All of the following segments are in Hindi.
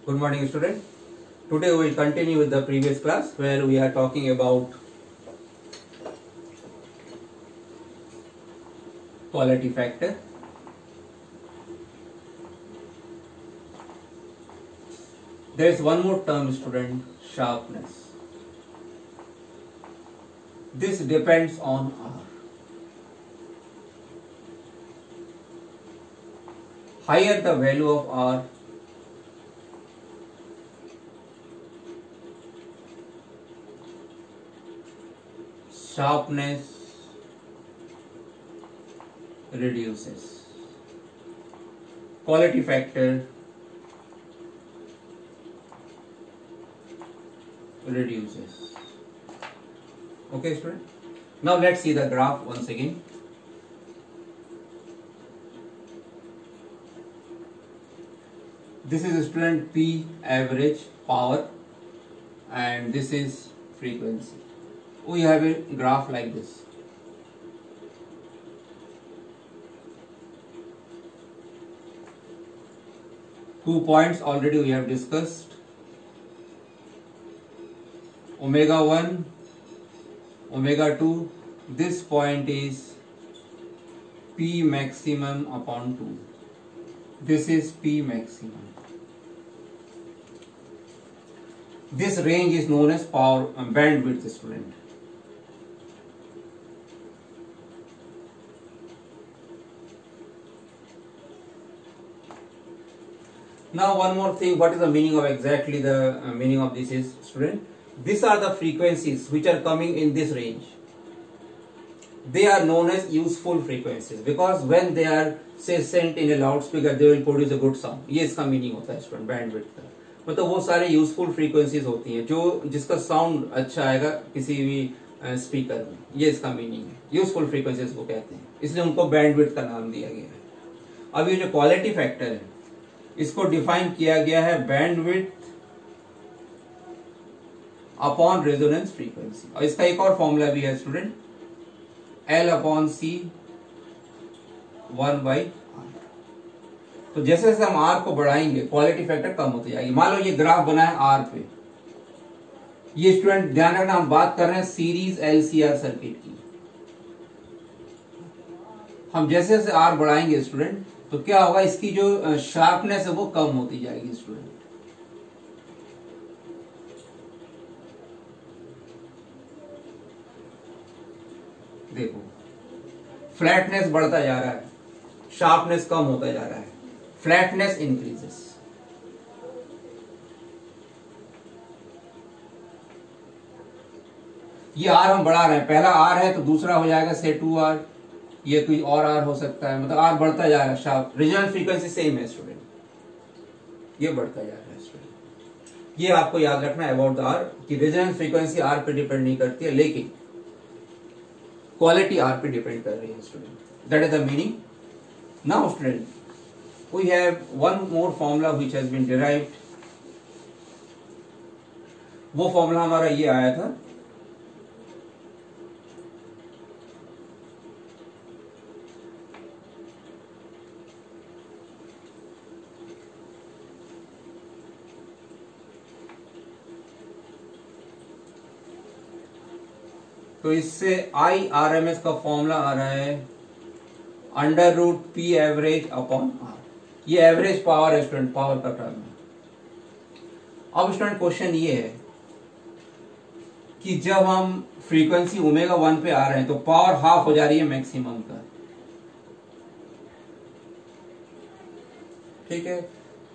Good morning, student. Today we will continue with the previous class where we are talking about quality factor. There is one more term, student, sharpness. This depends on R. Higher the value of R, sharpness reduces. Quality factor reduces. Okay, student. Now let's see the graph once again. This is student P average power and this is frequency. We have a graph like this. Two points already we have discussed. Omega 1, omega 2. This point is P maximum upon 2. This is P maximum. This range is known as power bandwidth, student. Now one more thing, what is the meaning of exactly the meaning of this is, student? These are the frequencies which are coming in this range. They are known as useful frequencies because when they are say sent in a loudspeaker, they will produce a good sound. ये इसका meaning होता है student bandwidth का. मतलब वो सारे यूजफुल फ्रीक्वेंसीज होती हैं जो जिसका साउंड अच्छा आएगा किसी भी स्पीकर में. ये इसका मीनिंग है. यूजफुल फ्रीक्वेंसीज को कहते हैं, इसलिए उनको बैंडविड्थ का नाम दिया गया है. अब ये जो क्वालिटी फैक्टर है इसको डिफाइन किया गया है बैंडविड्थ अपॉन रेजोनेंस फ्रीक्वेंसी. और इसका एक और फॉर्मूला भी है student, L upon C 1/R. तो जैसे जैसे हम R को बढ़ाएंगे क्वालिटी फैक्टर कम होती जाएगी. मान लो ये ग्राफ बना है R पे. ये स्टूडेंट ध्यान रखना, हम बात कर रहे हैं सीरीज LCR सर्किट की. हम जैसे जैसे R बढ़ाएंगे स्टूडेंट तो क्या होगा, इसकी जो शार्पनेस है वो कम होती जाएगी स्टूडेंट. देखो फ्लैटनेस बढ़ता जा रहा है, शार्पनेस कम होता जा रहा है. Flatness increases. ये R हम बढ़ा रहे हैं, पहला R है तो दूसरा हो जाएगा से 2R. ये कोई और R हो सकता है, मतलब R बढ़ता जा रहा है. शार्प रेजोनेंस फ्रीक्वेंसी सेम है स्टूडेंट, ये बढ़ता जा रहा है स्टूडेंट. ये आपको याद रखना है अबाउट R कि रेजोनेंस फ्रीक्वेंसी R पे डिपेंड नहीं करती है लेकिन क्वालिटी R पे डिपेंड कर रही है student. That is the meaning. Now student we have one more formula which has been derived. वो फॉर्मूला हमारा ये आया था, तो इससे IRMS का फॉर्मूला आ रहा है √P एवरेज अपॉन R. ये एवरेज पावर है स्टूडेंट, पावर का टर्म है. अब स्टूडेंट क्वेश्चन ये है कि जब हम फ्रीक्वेंसी ओमेगा 1 पे आ रहे हैं तो पावर हाफ हो जा रही है मैक्सिमम का. ठीक है,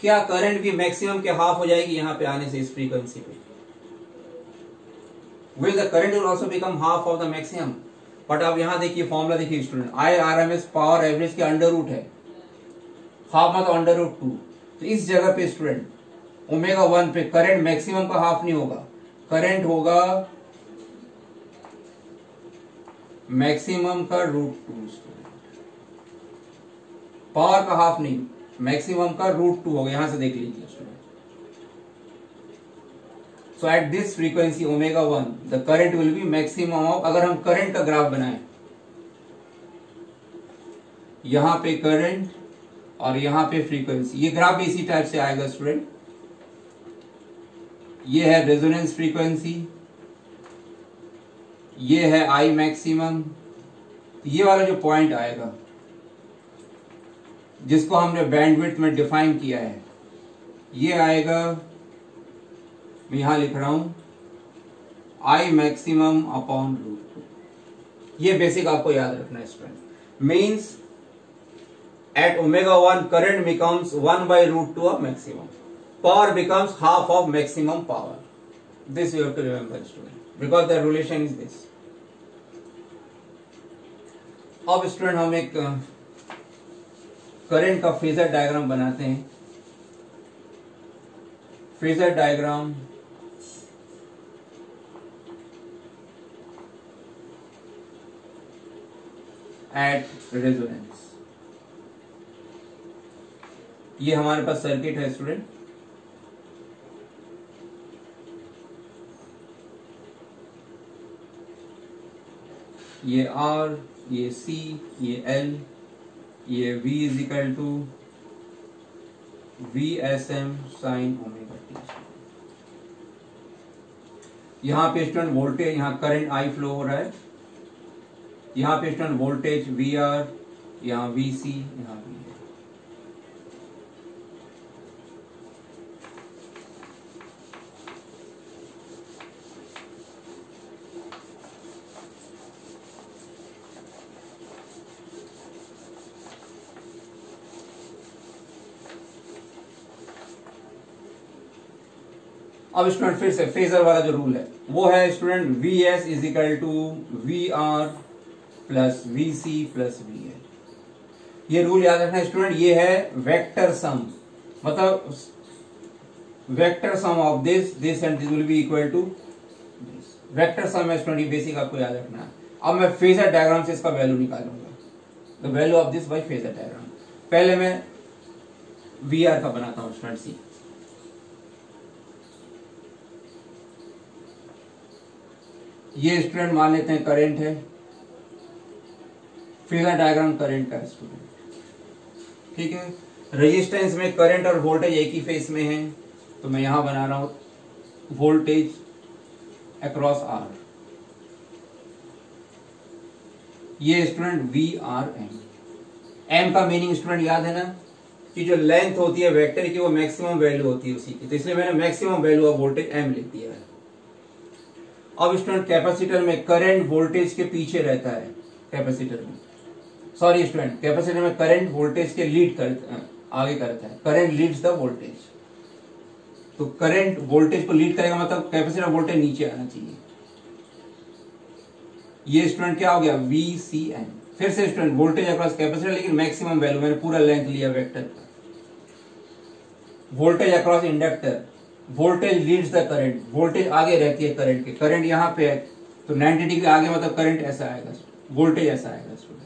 क्या करंट भी मैक्सिमम के हाफ हो जाएगी यहां पे आने से इस फ्रीक्वेंसी पे? Will the current will also become half of the maximum? But अब यहां देखिए फॉर्मूला देखिए स्टूडेंट, IRMS पावर एवरेज के अंडर रूट है, हाफ मतलब अंडर रूट 2. तो इस जगह पे स्टूडेंट ओमेगा 1 पे करंट मैक्सिमम का हाफ नहीं होगा, करंट होगा मैक्सिमम का √2 स्टूडेंट. पावर का हाफ नहीं, मैक्सिमम का √2 होगा. यहां से देख लीजिए student. So at this frequency omega 1 the current will be maximum of, अगर हम करंट का ग्राफ बनाएं, यहां पे करंट और यहां पे फ्रीक्वेंसी, ये ग्राफ भी इसी टाइप से आएगा स्टूडेंट. ये है रेजोनेंस फ्रीक्वेंसी, ये है आई मैक्सिमम। ये वाला जो पॉइंट आएगा जिसको हमने बैंडविड्थ में डिफाइन किया है, ये आएगा, मैं यहां लिख रहा हूं, आई मैक्सिमम अपॉन √2। ये बेसिक आपको याद रखना है student. Means at ω1 current becomes 1/√2 of maximum. Power becomes half of maximum power. This you have to remember student, because the relation is this. अब स्टूडेंट हम एक करंट का फेजर डायग्राम बनाते हैं। Phasor diagram at resonance. ये हमारे पास सर्किट है स्टूडेंट। ये R, ये C, ये L, ये V is equal to VSM sine omega t. यहां पे स्टूडेंट वोल्टेज, यहां करंट I फ्लो हो रहा है, यहां पे स्टूडेंट वोल्टेज VR, यहां VC, यहां V। अब स्टूडेंट फिर से फेजर वाला जो रूल है वो है student VS is equal to VR plus VC plus VL। ये रूल याद रखना स्टूडेंट। ये है वेक्टर सम, मतलब vector sum of this and this will be equal to this. Vector sum है स्टूडेंट, ये बेसिक आपको याद रखना है। अब मैं फेजर डायग्राम से इसका वैल्यू निकालूंगा, the value of this by phasor diagram. पहले मैं VR का बनाता हूं स्टूडेंट। सी ये स्टूडेंट मान लेते हैं करंट है, फेजर डायग्राम करंट का स्टूडेंट, ठीक है। रेजिस्टेंस में करंट और वोल्टेज एक ही फेस में है, तो मैं यहां बना रहा हूं वोल्टेज अक्रॉस R। ये स्टूडेंट VRM। M का मीनिंग स्टूडेंट याद है ना, कि जो लेंथ होती है वेक्टर की वो मैक्सिमम वैल्यू होती है उसी की, तो इसलिए मैंने maximum value of voltage M लिख दिया है। अब स्टूडेंट कैपेसिटर में करंट वोल्टेज के पीछे रहता है, कैपेसिटर में, सॉरी स्टूडेंट, कैपेसिटर में करंट वोल्टेज के आगे करता है, करंट लीड्स द वोल्टेज। तो करंट वोल्टेज को लीड करेगा, मतलब कैपेसिटर वोल्टेज नीचे आना चाहिए। ये स्टूडेंट क्या हो गया, VCN। फिर से स्टूडेंट वोल्टेज अक्रॉस कैपेसिटर, लेकिन मैक्सिमम वैल्यू, मैंने पूरा लेंथ लिया वेक्टर का। Voltage across inductor, voltage leads the current, voltage आगे रहती है करंट के, करंट यहां पे है तो 90 डिग्री आगे, मतलब करंट ऐसा आएगा, वोल्टेज ऐसा आएगा स्टूडेंट।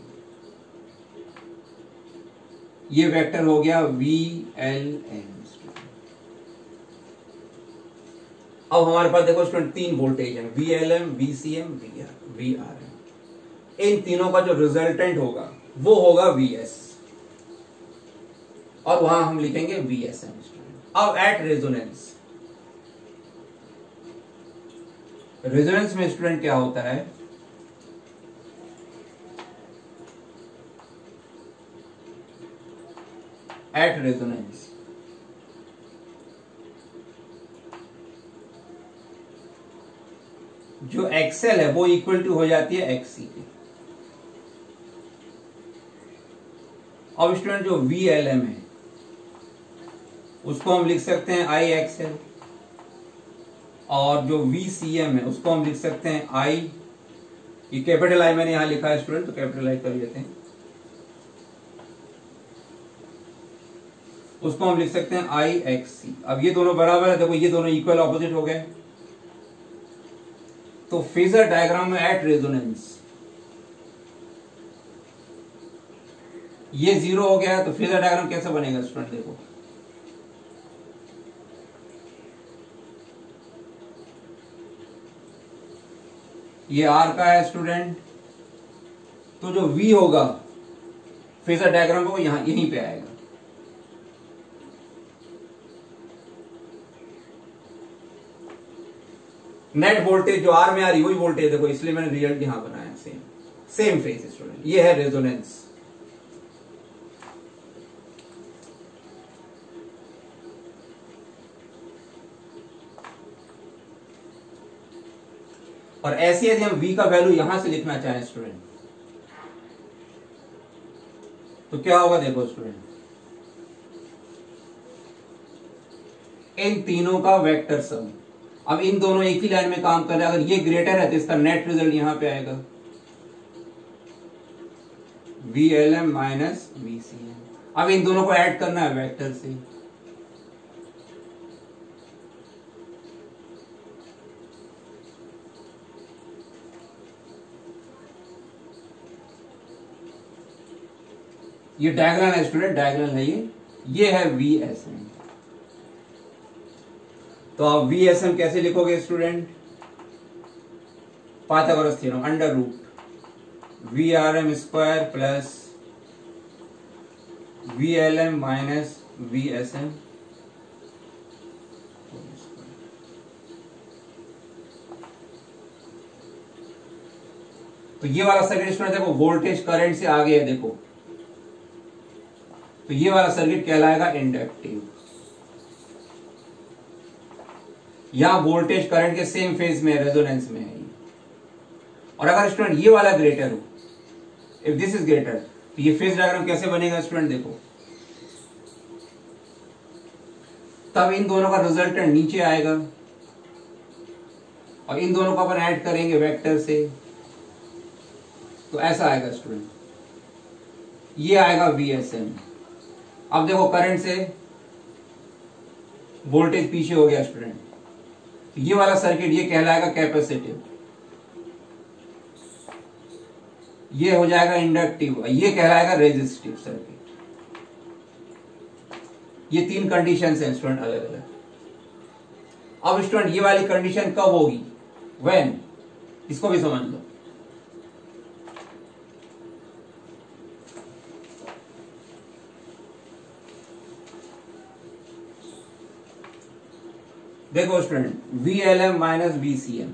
ये वेक्टर हो गया VLN। अब हमारे पास देखो स्टूडेंट तीन वोल्टेज है, VLM, VCM, VRM। इन तीनों का जो रिजल्टेंट होगा वो होगा VS, और वहां हम लिखेंगे VSM स्टूडेंट। अब एट रेजोनेंस, रेजोनेंस में स्टूडेंट क्या होता है, एट रेजोनेंस जो XL है वो इक्वल टू हो जाती है XC के। अब स्टूडेंट जो VLM है उसको हम लिख सकते हैं IXL, और जो VCM है उसको हम लिख सकते हैं I, ये कैपिटल I मैंने यहां लिखा है स्टूडेंट, तो कैपिटल I कर लेते हैं, उसको हम लिख सकते हैं IXC। अब ये दोनों बराबर है, देखो ये दोनों इक्वल ऑपोजिट हो गए। तो फेजर डायग्राम में एट रेजोनेंस ये 0 हो गया, तो फेजर डायग्राम कैसे बनेगा स्टूडेंट, देखो ये R का है स्टूडेंट, तो जो V होगा फेजर डायग्राम को यहां यहीं पे आएगा। नेट वोल्टेज जो आर में आ रही वही वोल्टेज देखो, इसलिए मैंने रिजल्ट यहां बनाया सेम फेज स्टूडेंट। ये है रेजोनेंस। और ऐसे यदि हम V का वैल्यू यहां से लिखना चाहें स्टूडेंट तो क्या होगा देखो स्टूडेंट, इन तीनों का वेक्टर सम। अब इन दोनों एक ही लाइन में काम कर रहे हैं, अगर ये ग्रेटर है तो इसका नेट रिजल्ट यहां पे आएगा VLM माइनस VCM। अब इन दोनों को ऐड करना है वेक्टर से। ये डायगोनल है स्टूडेंट, डायगोनल है ये है VSM। तो आप VSM कैसे लिखोगे student, Pythagoras theorem, under root VRM square plus VLM minus VSM। तो ये वाला सर्किट स्टूडेंट देखो वोल्टेज करंट से आगे है देखो, तो ये वाला सर्किट कहलाएगा इंडक्टिव। यहां वोल्टेज करंट के सेम फेज में रेजोनेंस में है। और अगर स्टूडेंट ये वाला ग्रेटर हो, इफ दिस इज ग्रेटर, तो ये फेज डायग्राम कैसे बनेगा स्टूडेंट देखो, तब इन दोनों का रिजल्टेंट नीचे आएगा और इन दोनों को अपन ऐड करेंगे वेक्टर से, तो ऐसा आएगा स्टूडेंट, ये आएगा VSM। अब देखो करंट से वोल्टेज पीछे हो गया स्टूडेंट, तो ये वाला सर्किट ये कहलाएगा कैपेसिटिव, ये हो जाएगा इंडक्टिव, ये कहलाएगा रेजिस्टिव सर्किट। ये तीन कंडीशन है स्टूडेंट अलग अलग। अब स्टूडेंट ये वाली कंडीशन कब होगी, व्हेन, इसको भी समझ लो। देखो student VLM minus VCM,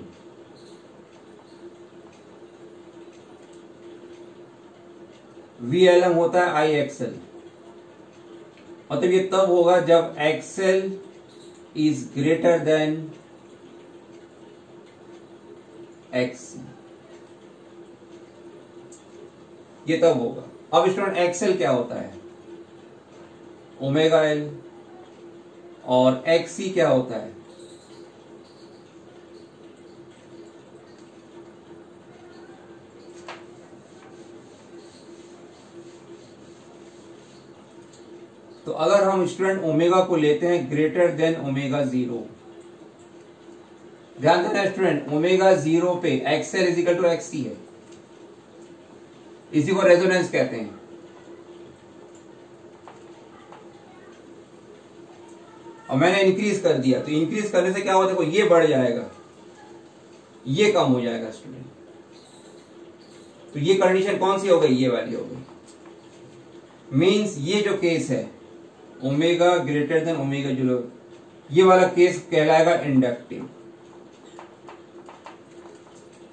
VLM होता है IXL, मतलब ये तब होगा जब XL is greater than XC, ये तब होगा। अब स्टूडेंट XL क्या होता है, ओमेगा L, और XC क्या होता है, तो अगर हम स्टूडेंट ओमेगा को लेते हैं ग्रेटर देन ओमेगा 0, ध्यान देना स्टूडेंट, ओमेगा 0 पे XL is equal to XC है, इसी को रेजोनेंस कहते हैं। और मैंने इंक्रीज कर दिया, तो इंक्रीज करने से क्या होता है, देखो ये बढ़ जाएगा, ये कम हो जाएगा स्टूडेंट। तो ये कंडीशन कौन सी हो गई, ये वाली हो गई। मींस ये जो केस है ओमेगा ग्रेटर देन ओमेगा 0, ये वाला केस कहलाएगा इंडक्टिव।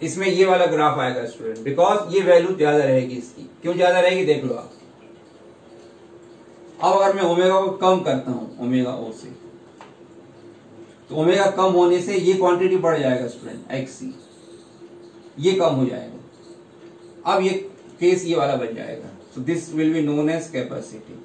इसमें ये वाला ग्राफ आएगा स्टूडेंट, बिकॉज ये वैल्यू ज्यादा रहेगी इसकी। क्यों ज्यादा रहेगी देख लो आप। अब अगर मैं ओमेगा को कम करता हूं ओमेगा ओ से, तो ओमेगा कम होने से ये क्वांटिटी बढ़ जाएगा स्टूडेंट XC, ये कम हो जाएगा। अब ये केस ये वाला बन जाएगा, so this will be known as capacity.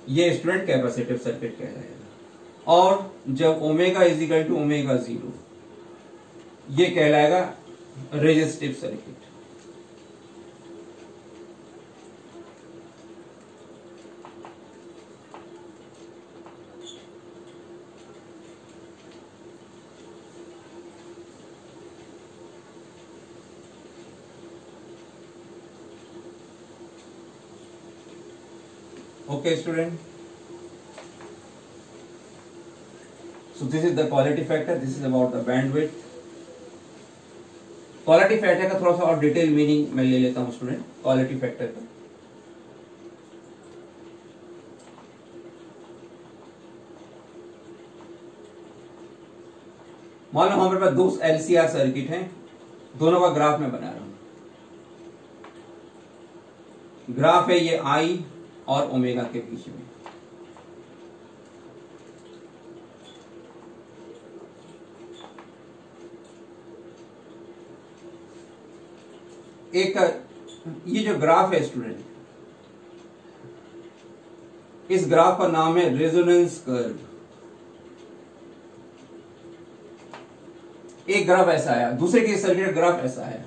ये स्टूडेंट कैपेसिटिव सर्किट कहलाएगा। और जब omega is equal to omega 0, ये कहलाएगा resistive circuit. Okay student, so this is the quality factor, this is about the bandwidth. Quality factor का थोड़ा सा और डिटेल मीनिंग मैं ले लेता हूं स्टूडेंट। क्वालिटी फैक्टर का मान लो हमारे पास दो LCR सर्किट हैं, दोनों का ग्राफ मैं बना रहा हूं। ग्राफ है ये I और ओमेगा के बीच में। एक ये जो ग्राफ है स्टूडेंट, इस ग्राफ का नाम है रेजोनेंस कर्व। एक ग्राफ ऐसा आया, दूसरे के सर्किट ग्राफ ऐसा आया।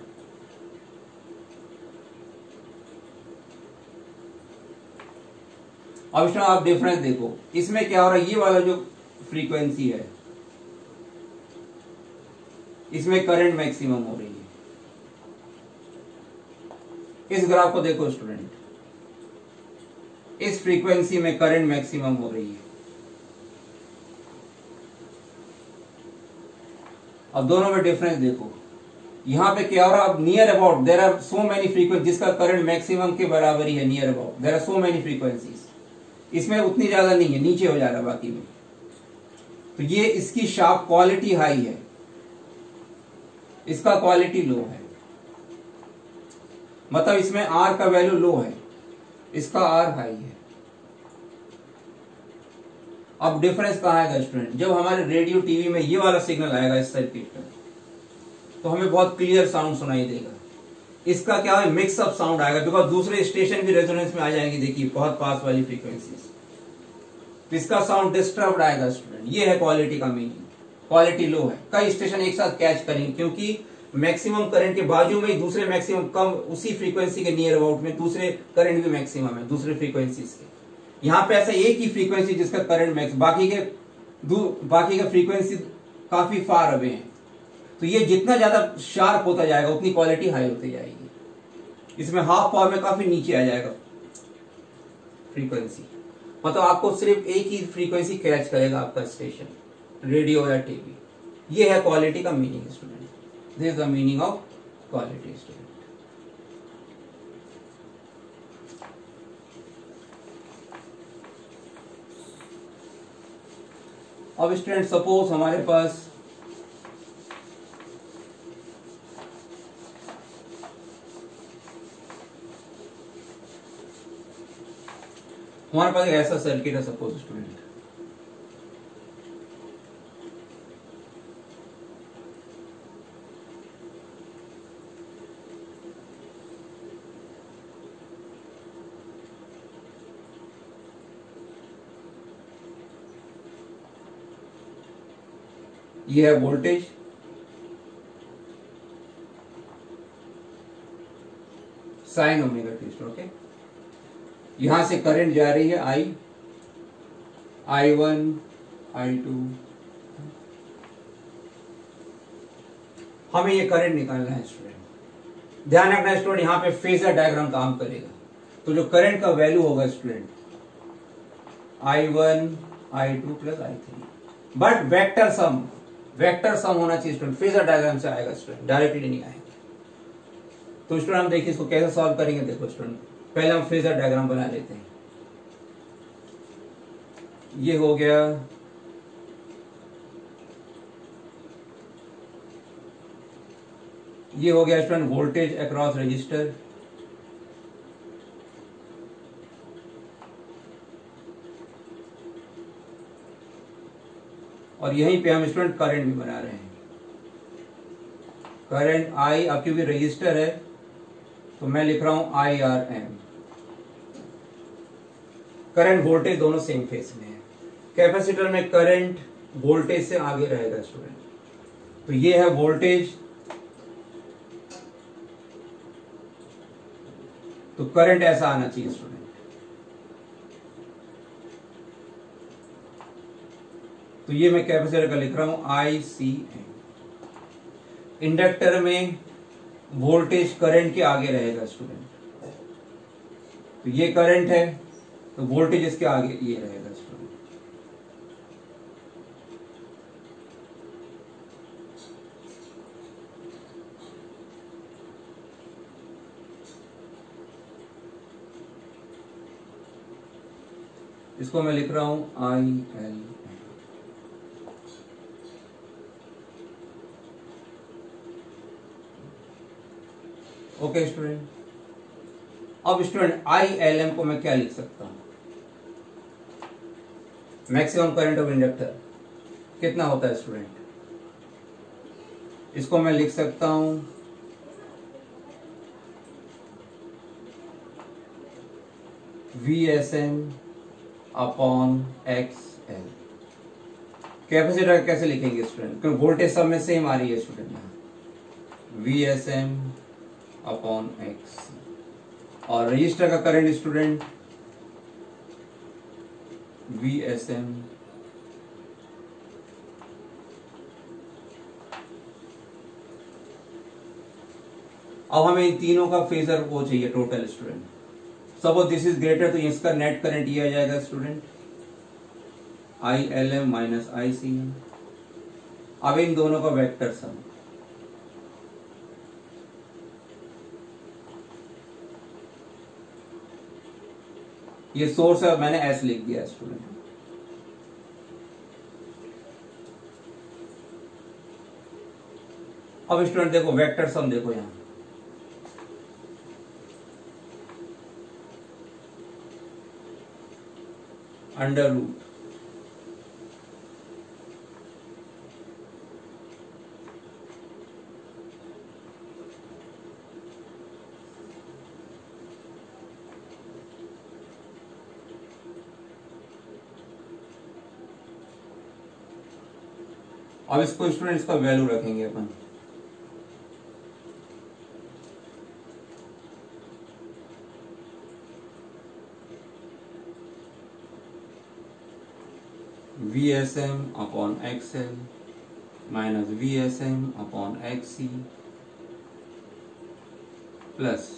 अब इसमें आप डिफरेंस देखो, इसमें क्या हो रहा है, ये वाला जो फ्रीक्वेंसी है इसमें करंट मैक्सिमम हो रही है। इस ग्राफ को देखो स्टूडेंट, इस फ्रीक्वेंसी में करंट मैक्सिमम हो रही है। अब दोनों में डिफरेंस देखो, यहां पे क्या हो रहा है, अब near about there are so many frequency जिसका करंट मैक्सिमम के बराबर ही है। Near about there are so many frequencies, इसमें उतनी ज्यादा नहीं है, नीचे हो जा रहा है बाकी में। तो ये इसकी शार्प क्वालिटी हाई है, इसका क्वालिटी लो है, मतलब इसमें R का वैल्यू लो है, इसका R हाई है। अब डिफरेंस कहां आएगा स्टूडेंट, जब हमारे रेडियो टीवी में ये वाला सिग्नल आएगा इस सर्किट का, तो हमें बहुत क्लियर साउंड सुनाई देगा। इसका क्या है, मिक्स अप साउंड आएगा, बिकॉज दूसरे स्टेशन भी रेजोनेंस में आ जाएंगे। देखिए बहुत पास वाली फ्रीक्वेंसीज, तो इसका साउंड डिस्टर्ब्ड आएगा स्टूडेंट। ये है क्वालिटी का मीनिंग, क्वालिटी लो है। कई स्टेशन एक साथ कैच करेंगे, क्योंकि मैक्सिमम करंट के बाजू में ही दूसरे मैक्सिमम कम उसी फ्रीक्वेंसी के नियर अबाउट में दूसरे करंट भी मैक्सिमम है दूसरे फ्रीक्वेंसीज के। यहाँ पे ऐसा एक ही फ्रीक्वेंसी जिसका करंट मैक्स, बाकी के फ्रीक्वेंसी काफी फार अवे हैं। तो ये जितना ज्यादा शार्प होता जाएगा उतनी क्वालिटी हाई होती जाएगी। इसमें हाफ पावर में काफी नीचे आ जाएगा फ्रीक्वेंसी, मतलब आपको सिर्फ एक ही फ्रीक्वेंसी कैच करेगा आपका स्टेशन, रेडियो या टीवी। ये है क्वालिटी का meaning student, this is the meaning of quality student. अब स्टूडेंट सपोज हमारे पास एक ऐसा सर्किट है, सपोज स्टूडेंट ये है voltage, sign omega T. Okay, यहां से करंट जा रही है I1 I2। हमें ये करंट निकालना है स्टूडेंट। ध्यान रखना स्टूडेंट, यहां पे फेजर डायग्राम काम करेगा। तो जो करंट का वैल्यू होगा student I1 I2 plus I3, but vector sum होना चाहिए स्टूडेंट। फेजर डायग्राम से आएगा स्टूडेंट, डायरेक्टली नहीं आएगा। तो स्टूडेंट हम देखिए इसको कैसे सॉल्व करेंगे। देखो स्टूडेंट, पहले हम फेजर डायग्राम बना लेते हैं। ये हो गया स्टूडेंट वोल्टेज अक्रॉस रजिस्टर। और यहीं पे हम स्टूडेंट करंट भी बना रहे हैं। करंट I, अब क्योंकि रजिस्टर है तो मैं लिख रहा हूं IRM। करंट वोल्टेज दोनों सेम फेज में है। कैपेसिटर में करंट वोल्टेज से आगे रहेगा स्टूडेंट। तो ये है वोल्टेज, तो करंट ऐसा आना चाहिए स्टूडेंट। तो ये मैं कैपेसिटर का लिख रहा हूं ICM। इंडक्टर में वोल्टेज करंट के आगे रहेगा स्टूडेंट। तो ये करंट है तो वोल्टेज इसके आगे ये रहेगा स्टूडेंट। इसको मैं लिख रहा हूं IL। ओके स्टूडेंट, अब स्टूडेंट ILM को मैं क्या लिख सकता हूं? मैक्सिमम करंट ऑफ इंडक्टर कितना होता है स्टूडेंट? इसको मैं लिख सकता हूं VSM अपॉन XL। कैपेसिटर कैसे लिखेंगे स्टूडेंट? क्योंकि वोल्टेज सब में सेम आ रही है स्टूडेंट, VSM अपॉन X। और रजिस्टर का करंट स्टूडेंट VSM अब हमें इन तीनों का फेजर वो चाहिए total student. Suppose this is greater, तो इसका नेट करंट ये आ जाएगा स्टूडेंट ILM माइनस ICM। अब इन दोनों का वेक्टर सम, ये सोर्स है, मैंने S लिख दिया स्टूडेंट। अब स्टूडेंट देखो वेक्टर सम, देखो यहां अंडर रूट अब इसको स्टूडेंट इसका वैल्यू रखेंगे अपन, VSM upon XL minus VSM upon XC plus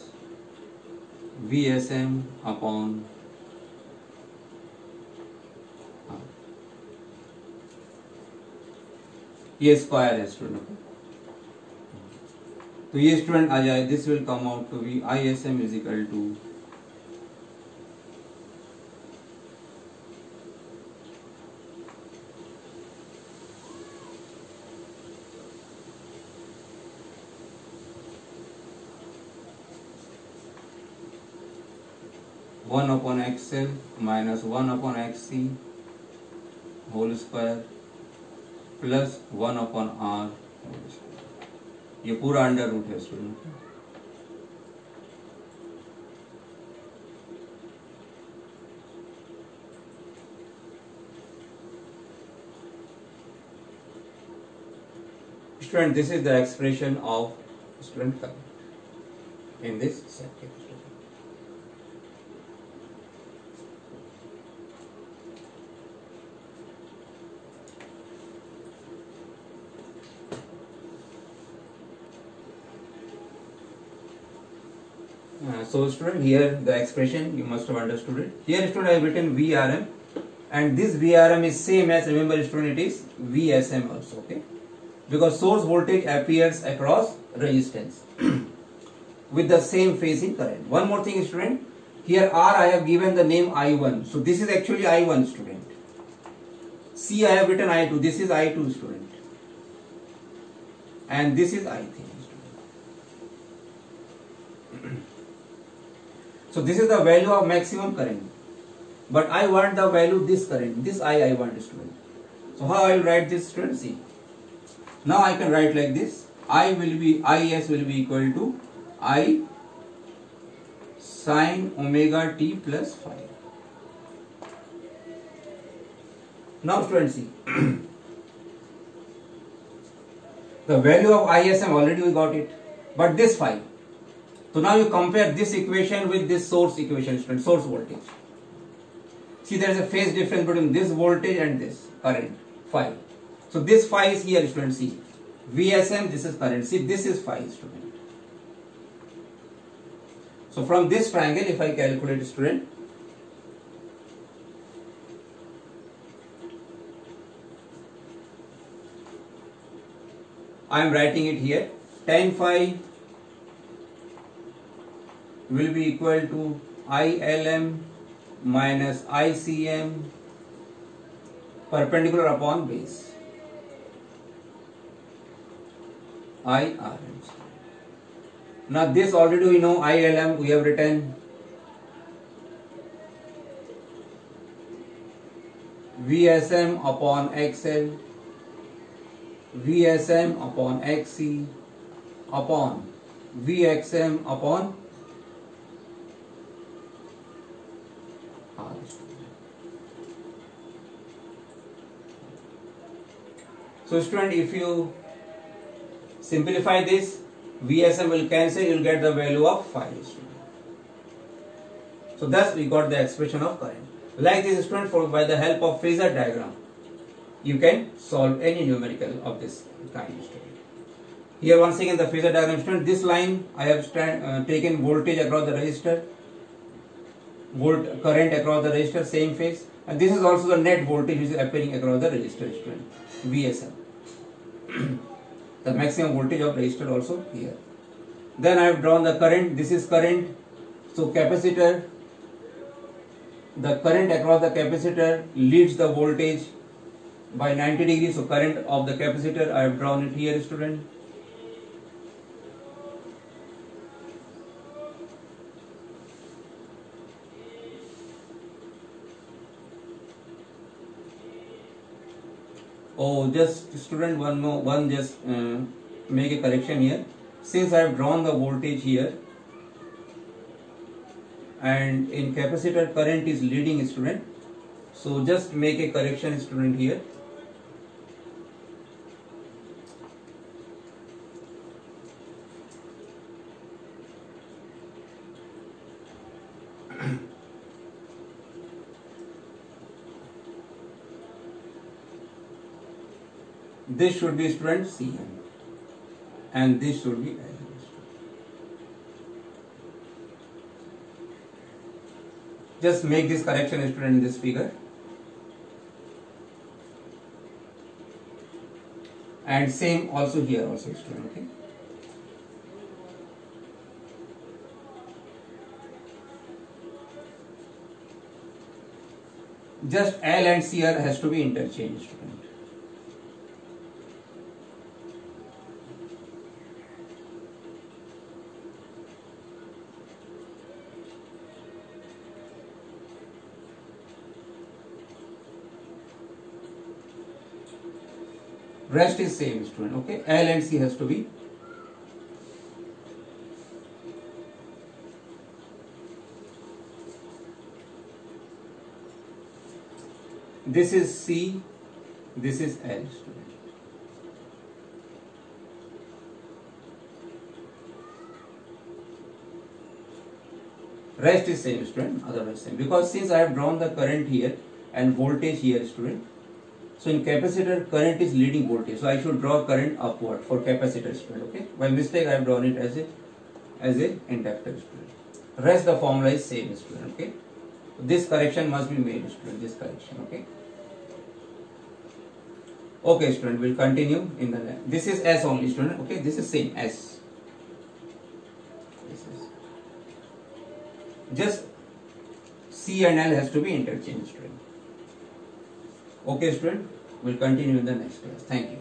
VSM upon ये स्क्वायर है स्टूडेंट। तो ये स्टूडेंट आ जाए, this will come out to be ISM is equal to one upon XL minus 1 upon XC whole square plus 1 upon R, ये पूरा अंडर रूट है student. Student this is the expression of student current in this circuit. So student, here the expression you must have understood it. Here student I have written VRM, and this VRM is same as, remember student, it is VSM also, okay, because source voltage appears across resistance with the same phasing current. One more thing student, here R I have given the name I1, so this is actually I1 student. C I have written I2, this is I2 student, and this is I3 student. So this is the value of maximum current, but I want the value this current, this I want student. So how I will write this student? See, now I can write like this, IS will be equal to I sin omega t plus phi. Now student see, the value of ISM already we got it, but this phi. So now you compare this equation with this source equation, student, source voltage. See, there is a phase difference between this voltage and this current, phi. So this phi is here, student. See, VSM, this is current. See, this is phi, student. So from this triangle, if I calculate, student, I am writing it here. Tan phi will be equal to ILM minus ICM perpendicular upon base IRM. Now this already we know, ILM we have written VSM upon XL, VSM upon XC upon VXM upon R. So student, if you simplify this, VSM will cancel, you will get the value of 5. So thus we got the expression of current. Like this student, by the help of phasor diagram, you can solve any numerical of this kind. Here once again the phasor diagram student, this line I have taken voltage across the resistor, current across the resistor, same phase, and this is also the net voltage which is appearing across the resistor student, VSM. The maximum voltage of resistor also here. Then I have drawn the current, this is current, so capacitor, the current across the capacitor leads the voltage by 90 degrees, so current of the capacitor I have drawn it here student. Oh, just student, make a correction here. Since I have drawn the voltage here and in capacitor current is leading student, so just make a correction student here. This should be student Cn and this should be L. Just make this correction student in this figure. And same also here also student, okay. Just L and Cr has to be interchanged student. Rest is same student, okay. L and C has to be. This is C, this is L student. Rest is same student, otherwise same, because since I have drawn the current here and voltage here student, so in capacitor current is leading voltage, so I should draw current upward for capacitor student, okay. By mistake I have drawn it as a inductor student. Rest the formula is same student, okay. This correction must be made student, this correction, okay. Okay student, we'll continue in the next. This is S only student, okay. This is same S. This is just C and L has to be interchanged student. Okay student, we'll continue in the next class. Thank you.